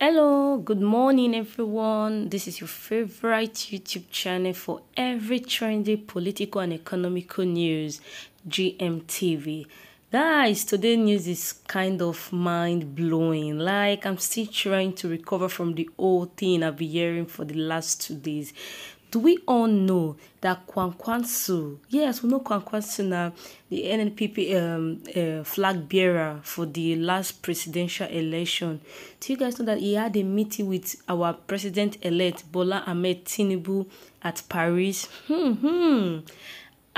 Hello, good morning, everyone. This is your favorite YouTube channel for every trendy political and economical news, GMTV. Guys, today's news is kind of mind-blowing. Like, I'm still trying to recover from the old thing I've been hearing for the last 2 days. Do we all know that Kwankwanso, yes, we know Kwankwanso now, the NNPP flag bearer for the last presidential election. Do you guys know that he had a meeting with our president-elect, Bola Ahmed Tinubu, at Paris? How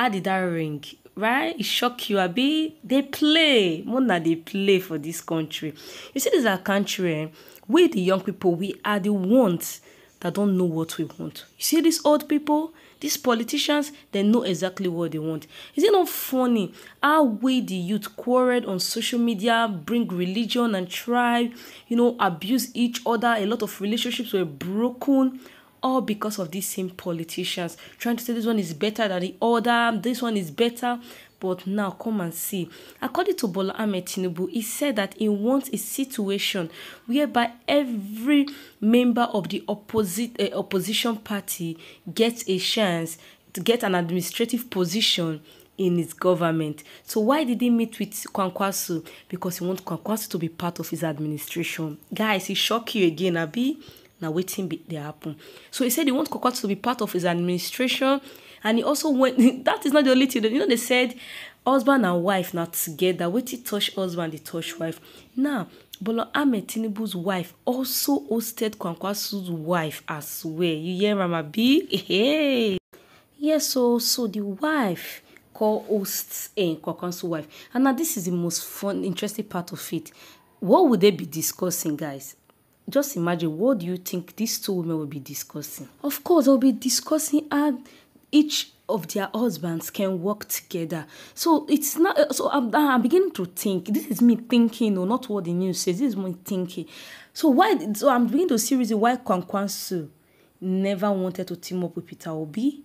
did that ring? Right? It shocked you, Abi? They play. More than they play for this country. You see, this is our country. We, the young people, we are the ones that don't know what we want. You see these old people, these politicians, they know exactly what they want. Is it not funny how we, the youth, quarreled on social media, bring religion and tribe, abuse each other? A lot of relationships were broken, all because of these same politicians trying to say this one is better than the other, this one is better. But now, come and see. According to Bola Ahmed Tinubu, he said that he wants a situation whereby every member of the opposition party gets a chance to get an administrative position in his government. So why did he meet with Kwankwanso? Because he wants Kwankwanso to be part of his administration. Guys, he shock you again, Abi? Now waiting they happen. So he said he wants Kwankwanso to be part of his administration. And he also went, that is not the only thing. They said husband and wife not together. Wait till touch husband, they touch wife. Now, Bola Ahmed Tinubu's wife also hosted Kwankwanso's wife as well. You hear Mama B? Hey. Yes, so the wife co-hosts Kwankwanso's wife. And now this is the most fun, interesting part of it. What would they be discussing, guys? Just imagine, what do you think these two women will be discussing? Of course, they'll be discussing how each of their husbands can work together. So it's not. So I'm beginning to think. This is me thinking, or not what the news says. This is me thinking. So why? So I'm beginning to see reason why Kwankwanso never wanted to team up with Peter Obi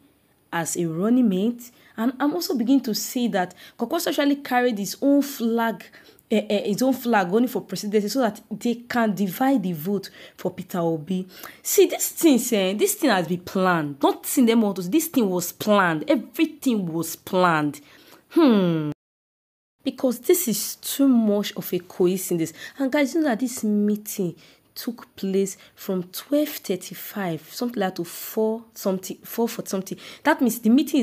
as a running mate, and I'm also beginning to see that Kwankwanso actually carried his own flag. His own flag only for presidency so that they can divide the vote for Peter Obi. See, this thing has been planned. Not seeing them all. This thing was planned. Everything was planned. Because this is too much of a coincidence. And guys, you know that this meeting took place from 12:35 something like to 4 for something. That means the meeting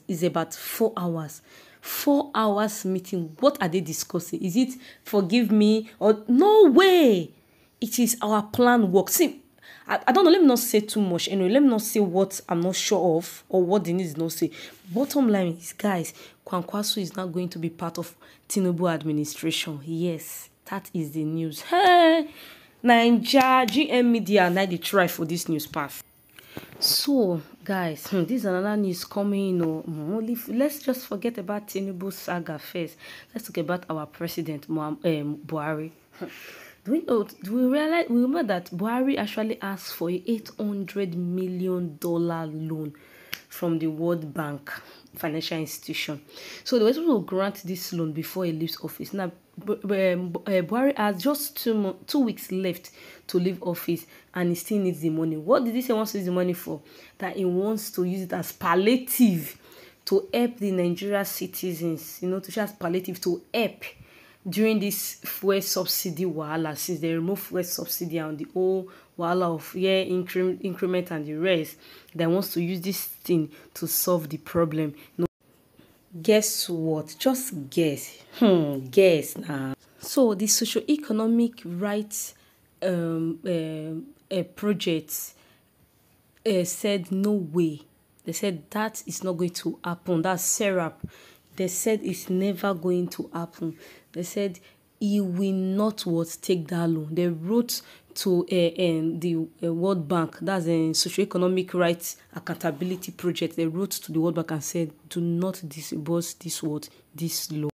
is about 4 hours. 4 hours meeting. What are they discussing? Is it forgive me or no way? It is our plan work. See, I don't know. Let me not say too much. Anyway, let me not say what I'm not sure of or what the news not say. Bottom line is, guys, Kwankwanso is not going to be part of Tinubu administration. Yes, that is the news. Hey, Naija GM Media, now they try for this news path. So, guys, this is another news coming. Let's just forget about Tinubu saga first. Let's talk about our president, Buhari. Do we remember that Buhari actually asked for a $800 million loan from the World Bank financial institution. So they were supposed to grant this loan before he leaves office. Now, Buhari has just 2 weeks left to leave office and he still needs the money. What did he say he wants to use the money for? That he wants to use it as palliative to help the Nigerian citizens, to share as palliative to help during this fuel subsidy wahala, since they remove fuel subsidy and the whole wahala of increment and the rest. They wants to use this thing to solve the problem. Guess what? Just guess. Guess now. So the socio-economic rights project said no way. They said that is not going to happen. That's syrup. They said it's never going to happen. They said he will not take that loan. They wrote to the World Bank, that's a socio-economic rights accountability project. They wrote to the World Bank and said, do not disburse this loan.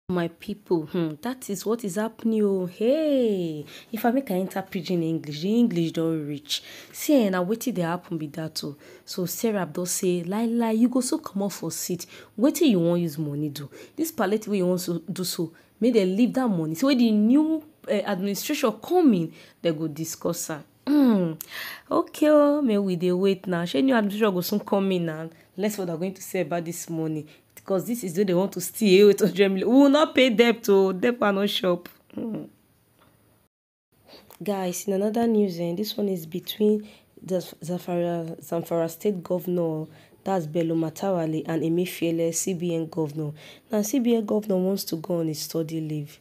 My people, that is what is happening. Oh, hey, if I make an enter pidgin English, the English don't reach. See, now wait till they happen be that too. So Sarah does say, lie, you go so come off for seat. Wait till you want use money do. This palliative you want to do so. May they leave that money. So the new administration coming, they go discuss am. Okay, oh, may we dey wait now. Shey new administration go soon come in now. Let's see what they're going to say about this money, because this is where they want to steal 800 million. We will not pay debt, oh, debt will not shop. Guys, in another news, this one is between the Zamfara State Governor, that's Bello Matawale, and Emefiele, CBN Governor. Now, CBN Governor wants to go on a study leave.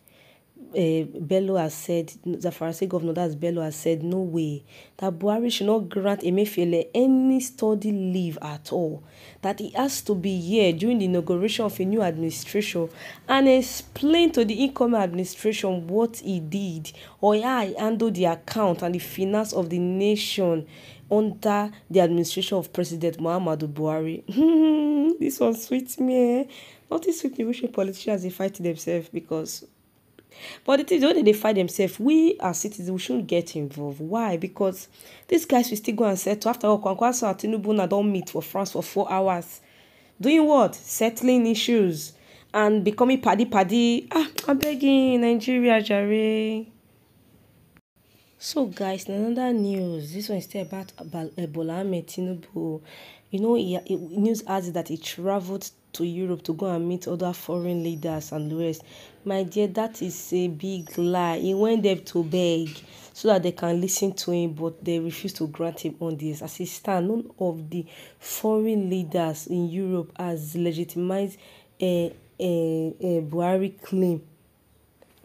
Bello has said, Zamfara State Governor, that's Bello, has said, no way, that Buhari should not grant Emefiele any study leave at all. That he has to be here during the inauguration of a new administration and explain to the incoming administration what he did, or how he handled the account and the finance of the nation under the administration of President Muhammadu Buhari. This one sweet me. Nothing sweet me wishing politicians they fight themselves, because but the thing is, when they fight themselves, we as citizens, we shouldn't get involved. Why? Because these guys will still go and settle. After all, Kwankwanso and Tinubu don't meet for France for 4 hours. Doing what? Settling issues and becoming paddy. I'm begging Nigeria, jare. So guys, in another news, this one is still about Bola Ahmed Tinubu. You know, news has it that he traveled to Europe to go and meet other foreign leaders and the rest. My dear, that is a big lie. He went there to beg so that they can listen to him, but they refuse to grant him on this. As he stands, none of the foreign leaders in Europe has legitimized a Buhari claim.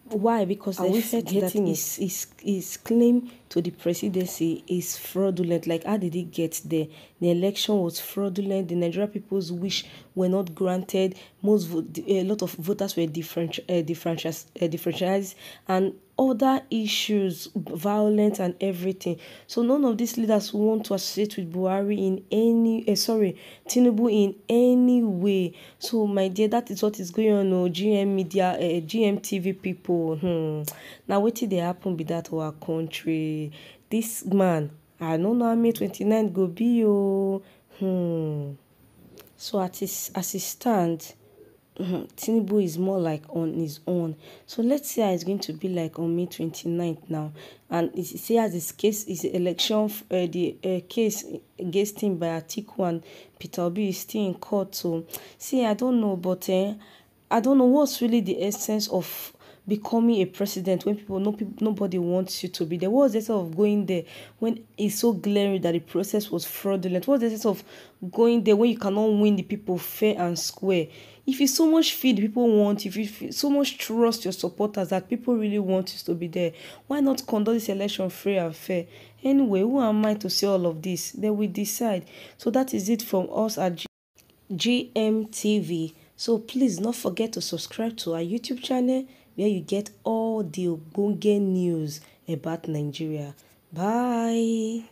Why? Because they felt that his claim to the presidency is fraudulent. Like, how did he get there? The election was fraudulent. The Nigerian people's wish were not granted. A lot of voters were differentialized, and other issues, violence and everything. So none of these leaders want to associate with Buhari in any, Tinubu in any way. So my dear, that is what is going on. GM media, GM TV people. Now wetin dey happen be that our country. This man, I don't know how May 29 go be. So as he stands, Tinubu is more like on his own. So let's see how it's going to be like on May 29th now. And it says his case, his election, the case against him by Atiku and Peter Obi is still in court. So see, I don't know, but I don't know what's really the essence of becoming a president when nobody wants you to be there. What was the essence of going there when it's so glaring that the process was fraudulent? What's the essence of going there when you cannot win the people fair and square? If you so much feel the people want, if you so much trust your supporters that people really want you to be there, why not conduct this election free and fair? Anyway, who am I to say all of this? Then we decide. So that is it from us at GMTV. So please don't forget to subscribe to our YouTube channel, where you get all the ogbonge news about Nigeria. Bye.